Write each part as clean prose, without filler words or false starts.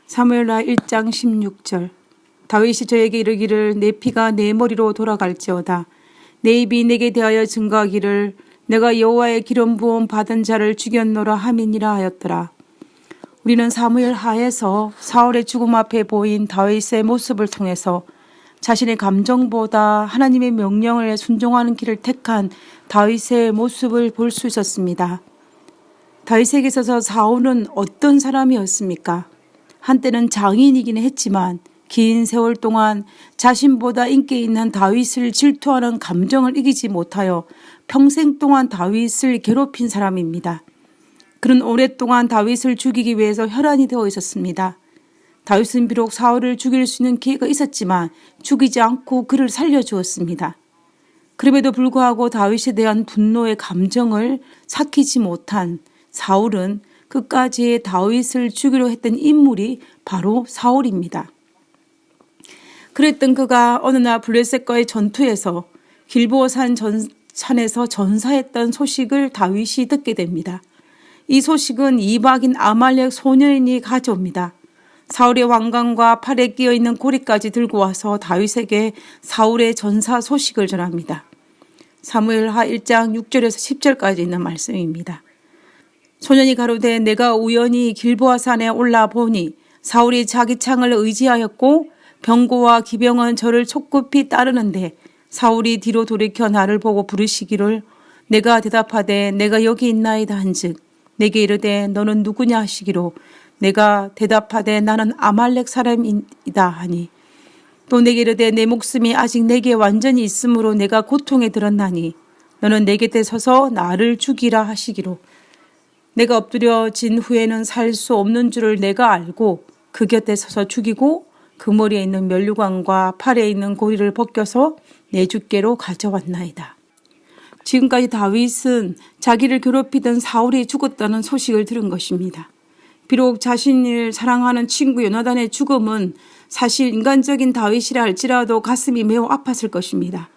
사무엘하 1장 16절. 다윗이 저에게 이르기를 내 피가 내 머리로 돌아갈지어다. 내 입이 내게 대하여 증거하기를 내가 여호와의 기름 부음 받은 자를 죽였노라 함이니라 하였더라. 우리는 사무엘하에서 사울의 죽음 앞에 보인 다윗의 모습을 통해서 자신의 감정보다 하나님의 명령을 순종하는 길을 택한 다윗의 모습을 볼 수 있었습니다. 다윗에게 있어서 사울은 어떤 사람이었습니까? 한때는 장인이기는 했지만 긴 세월 동안 자신보다 인기 있는 다윗을 질투하는 감정을 이기지 못하여 평생 동안 다윗을 괴롭힌 사람입니다. 그는 오랫동안 다윗을 죽이기 위해서 혈안이 되어 있었습니다. 다윗은 비록 사울을 죽일 수 있는 기회가 있었지만 죽이지 않고 그를 살려주었습니다. 그럼에도 불구하고 다윗에 대한 분노의 감정을 삭히지 못한 사울은 끝까지 다윗을 죽이려 했던 인물이 바로 사울입니다. 그랬던 그가 어느 날 블레셋과의 전투에서 길보아 산에서 전사했던 소식을 다윗이 듣게 됩니다. 이 소식은 이방인 아말렉 소년이 가져옵니다. 사울의 왕관과 팔에 끼어있는 고리까지 들고 와서 다윗에게 사울의 전사 소식을 전합니다. 사무엘하 1장 6절에서 10절까지 있는 말씀입니다. 소년이 가로되 내가 우연히 길보아 산에 올라 보니 사울이 자기 창을 의지하였고 병고와 기병은 저를 촉급히 따르는데 사울이 뒤로 돌이켜 나를 보고 부르시기를 내가 대답하되 내가 여기 있나이다 한즉 내게 이르되 너는 누구냐 하시기로 내가 대답하되 나는 아말렉 사람이다 하니 또 내게 이르되 내 목숨이 아직 내게 완전히 있으므로 내가 고통에 들었나니 너는 내 곁에 서서 나를 죽이라 하시기로 내가 엎드려진 후에는 살 수 없는 줄을 내가 알고 그 곁에 서서 죽이고 그 머리에 있는 면류관과 팔에 있는 고리를 벗겨서 내 주께로 가져왔나이다. 지금까지 다윗은 자기를 괴롭히던 사울이 죽었다는 소식을 들은 것입니다. 비록 자신을 사랑하는 친구 요나단의 죽음은 사실 인간적인 다윗이라 할지라도 가슴이 매우 아팠을 것입니다.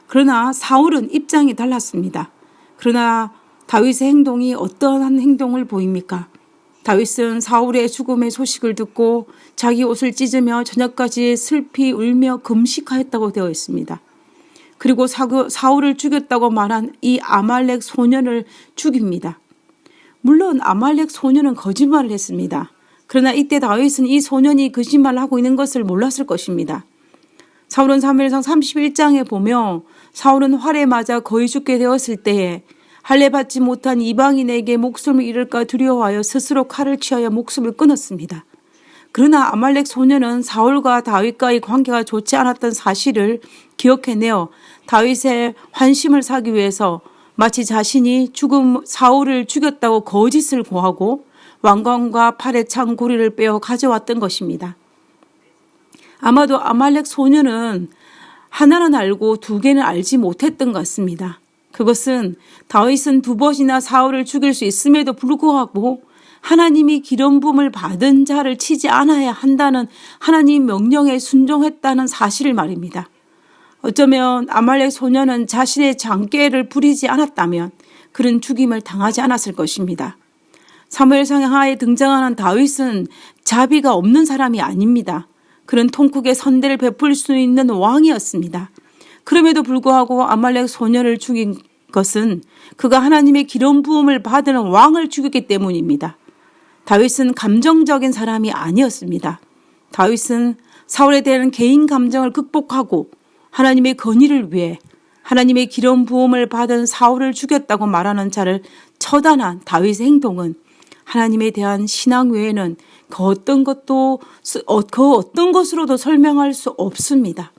그러나 사울은 입장이 달랐습니다. 그러나 다윗의 행동이 어떠한 행동을 보입니까? 다윗은 사울의 죽음의 소식을 듣고 자기 옷을 찢으며 저녁까지 슬피 울며 금식하였다고 되어 있습니다. 그리고 사울을 죽였다고 말한 이 아말렉 소년을 죽입니다. 물론 아말렉 소년은 거짓말을 했습니다. 그러나 이때 다윗은 이 소년이 거짓말을 하고 있는 것을 몰랐을 것입니다. 사울은 사무엘상 31장에 보면 사울은 활에 맞아 거의 죽게 되었을 때에 할례 받지 못한 이방인에게 목숨을 잃을까 두려워하여 스스로 칼을 취하여 목숨을 끊었습니다. 그러나 아말렉 소년은 사울과 다윗과의 관계가 좋지 않았던 사실을 기억해내어 다윗의 환심을 사기 위해서 마치 자신이 사울을 죽였다고 거짓을 고하고 왕관과 팔에 찬 고리를 빼어 가져왔던 것입니다. 아마도 아말렉 소년은 하나는 알고 두 개는 알지 못했던 것 같습니다. 그것은 다윗은 두 번이나 사울을 죽일 수 있음에도 불구하고 하나님이 기름 부음을 받은 자를 치지 않아야 한다는 하나님 명령에 순종했다는 사실을 말입니다. 어쩌면 아말렉 소년은 자신의 장깨를 부리지 않았다면 그는 죽임을 당하지 않았을 것입니다. 사무엘상 하에 등장하는 다윗은 자비가 없는 사람이 아닙니다. 그는 통쿡의 선대를 베풀 수 있는 왕이었습니다. 그럼에도 불구하고 아말렉 소년을 죽인 것은 그가 하나님의 기름 부음을 받은 왕을 죽였기 때문입니다. 다윗은 감정적인 사람이 아니었습니다. 다윗은 사울에 대한 개인 감정을 극복하고 하나님의 건의를 위해 하나님의 기름 부음을 받은 사울을 죽였다고 말하는 자를 처단한 다윗의 행동은 하나님에 대한 신앙 외에는 그 어떤 것으로도 설명할 수 없습니다.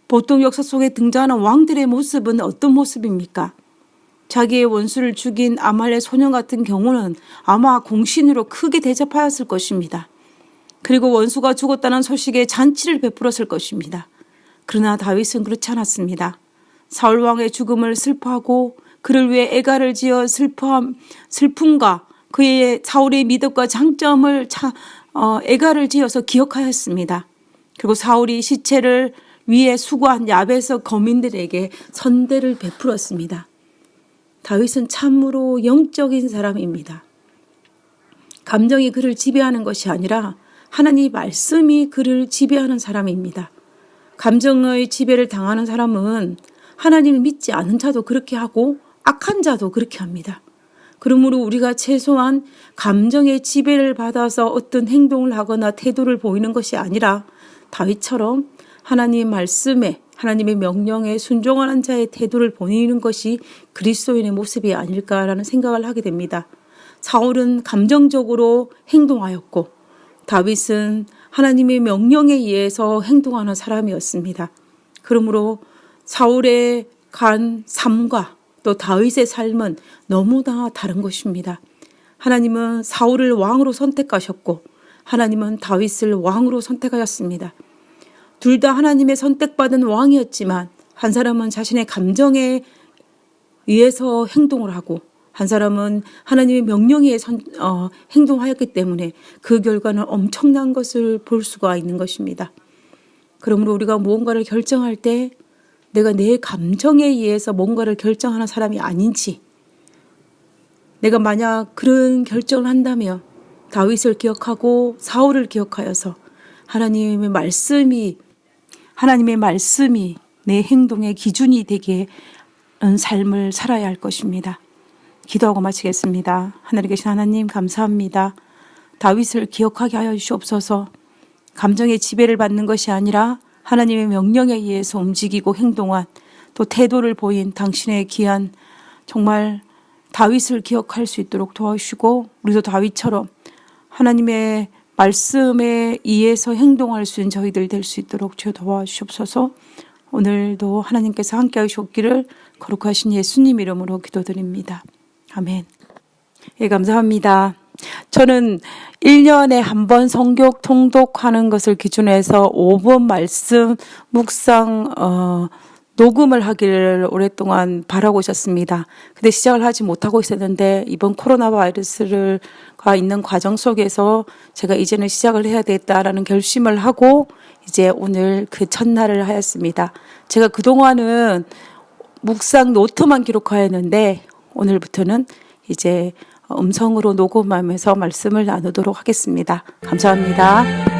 보통 역사 속에 등장하는 왕들의 모습은 어떤 모습입니까? 자기의 원수를 죽인 아말렉 소년 같은 경우는 아마 공신으로 크게 대접하였을 것입니다. 그리고 원수가 죽었다는 소식에 잔치를 베풀었을 것입니다. 그러나 다윗은 그렇지 않았습니다. 사울 왕의 죽음을 슬퍼하고 그를 위해 애가를 지어 슬픔과 그의 사울의 미덕과 장점을 애가를 지어서 기억하였습니다. 그리고 사울이 시체를 위에 수고한 야베스 거민들에게 선대를 베풀었습니다. 다윗은 참으로 영적인 사람입니다. 감정이 그를 지배하는 것이 아니라 하나님 말씀이 그를 지배하는 사람입니다. 감정의 지배를 당하는 사람은 하나님을 믿지 않은 자도 그렇게 하고 악한 자도 그렇게 합니다. 그러므로 우리가 최소한 감정의 지배를 받아서 어떤 행동을 하거나 태도를 보이는 것이 아니라 다윗처럼 하나님 말씀에 하나님의 명령에 순종하는 자의 태도를 보이는 것이 그리스도인의 모습이 아닐까라는 생각을 하게 됩니다. 사울은 감정적으로 행동하였고 다윗은 하나님의 명령에 의해서 행동하는 사람이었습니다. 그러므로 사울의 간 삶과 또 다윗의 삶은 너무나 다른 것입니다. 하나님은 사울을 왕으로 선택하셨고 하나님은 다윗을 왕으로 선택하셨습니다. 둘 다 하나님의 선택받은 왕이었지만 한 사람은 자신의 감정에 의해서 행동을 하고 한 사람은 하나님의 명령에 행동하였기 때문에 그 결과는 엄청난 것을 볼 수가 있는 것입니다. 그러므로 우리가 무언가를 결정할 때 내가 내 감정에 의해서 뭔가를 결정하는 사람이 아닌지, 내가 만약 그런 결정을 한다면 다윗을 기억하고 사울을 기억하여서 하나님의 말씀이 내 행동의 기준이 되게 삶을 살아야 할 것입니다. 기도하고 마치겠습니다. 하늘에 계신 하나님 감사합니다. 다윗을 기억하게 하여 주시옵소서. 감정의 지배를 받는 것이 아니라 하나님의 명령에 의해서 움직이고 행동한 또 태도를 보인 당신의 귀한 정말 다윗을 기억할 수 있도록 도와주시고 우리도 다윗처럼 하나님의 말씀에 의해서 행동할 수 있는 저희들 될 수 있도록 주여 도와주시옵소서. 오늘도 하나님께서 함께 하시옵기를 거룩하신 예수님 이름으로 기도드립니다. 아멘. 예, 감사합니다. 저는 1년에 한 번 성경 통독하는 것을 기준해서 5번 말씀 묵상 녹음을 하기를 오랫동안 바라고 있었습니다. 근데 시작을 하지 못하고 있었는데 이번 코로나 바이러스가 있는 과정 속에서 제가 이제는 시작을 해야 되겠다라는 결심을 하고 이제 오늘 그 첫날을 하였습니다. 제가 그동안은 묵상 노트만 기록하였는데 오늘부터는 이제 음성으로 녹음하면서 말씀을 나누도록 하겠습니다. 감사합니다.